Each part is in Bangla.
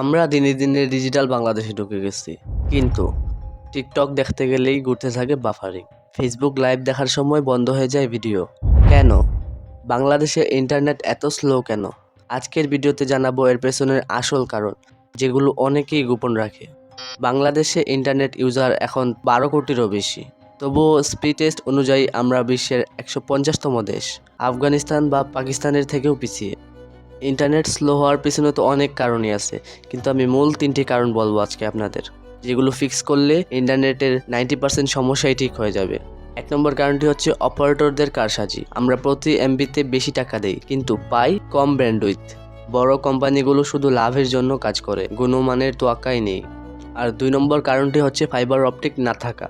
আমরা দিনে দিনে ডিজিটাল বাংলাদেশে ঢুকে গেছি, কিন্তু টিকটক দেখতে গেলেই ঘুরতে থাকে বাফারিং। ফেসবুক লাইভ দেখার সময় বন্ধ হয়ে যায় ভিডিও। কেন বাংলাদেশে ইন্টারনেট এত স্লো কেন? আজকের ভিডিওতে জানাবো এর পেছনের আসল কারণ, যেগুলো অনেকেই গোপন রাখে। বাংলাদেশে ইন্টারনেট ইউজার এখন 12 কোটিরও বেশি, তবুও স্পিড টেস্ট অনুযায়ী আমরা বিশ্বের 150তম দেশ, আফগানিস্তান বা পাকিস্তানের থেকেও পিছিয়ে। ইন্টারনেট স্লো হওয়ার পিছনে তো অনেক কারণই আছে, কিন্তু আমি মূল 3টি কারণ বলবো আজকে আপনাদের, যেগুলো ফিক্স করলে ইন্টারনেটের 90% সমস্যাই ঠিক হয়ে যাবে। 1 নম্বর কারণটি হচ্ছে অপারেটরদের কারসাজি। আমরা প্রতি এমবিতে বেশি টাকা দেই, কিন্তু পাই কম ব্যান্ডউইথ। বড় কোম্পানিগুলো শুধু লাভের জন্য কাজ করে, গুণমানের তোয়াক্কাই নেই। আর 2 নম্বর কারণটি হচ্ছে ফাইবার অপটিক না থাকা।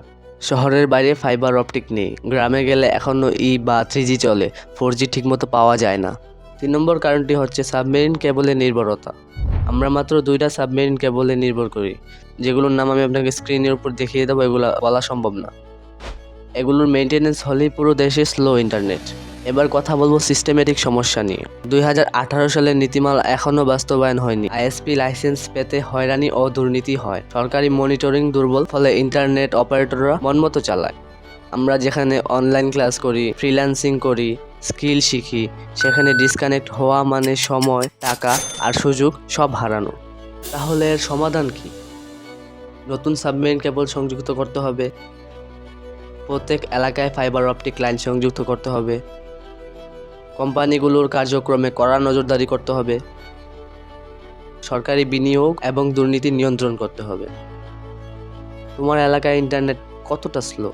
শহরের বাইরে ফাইবার অপটিক নেই, গ্রামে গেলে এখনও বা 3G চলে, 4G ঠিকমতো পাওয়া যায় না। 3 নম্বর কারণটি হচ্ছে সাবমেরিন কেবলে নির্ভরতা। আমরা মাত্র 2টা সাবমেরিন কেবলে নির্ভর করি, যেগুলোর নাম আমি আপনাকে স্ক্রিনের উপর দেখিয়ে দেবো। এগুলো বলা সম্ভব না। এগুলোর মেনটেনেন্স হলেই পুরো দেশে স্লো ইন্টারনেট। এবার কথা বলবো সিস্টেমেটিক সমস্যা নিয়ে। 2018 সালের নীতিমালা এখনও বাস্তবায়ন হয়নি। আইএসপি লাইসেন্স পেতে হয়রানি ও দুর্নীতি হয়। সরকারি মনিটরিং দুর্বল, ফলে ইন্টারনেট অপারেটররা মনমতো চালায়। আমরা যেখানে অনলাইন ক্লাস করি, ফ্রিল্যান্সিং করি, স্কিল শিখি, সেখানে ডিসকানেক্ট হওয়া মানে সময়, টাকা আর সুযোগ সব হারানো। তাহলে এর সমাধান কি? নতুন সাবমেরিন কেবল সংযুক্ত করতে হবে, প্রত্যেক এলাকায় ফাইবার অপটিক লাইন সংযুক্ত করতে হবে, কোম্পানিগুলোর কার্যক্রমে কড়া নজরদারি করতে হবে, সরকারি বিনিয়োগ এবং দুর্নীতি নিয়ন্ত্রণ করতে হবে। তোমার এলাকায় ইন্টারনেট কতটা স্লো?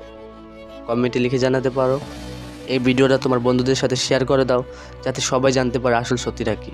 কমেন্টে লিখে জানাতে পারো। এই ভিডিওটা তোমার বন্ধুদের সাথে শেয়ার করে দাও, যাতে সবাই জানতে পারে আসল সত্যিটা কী।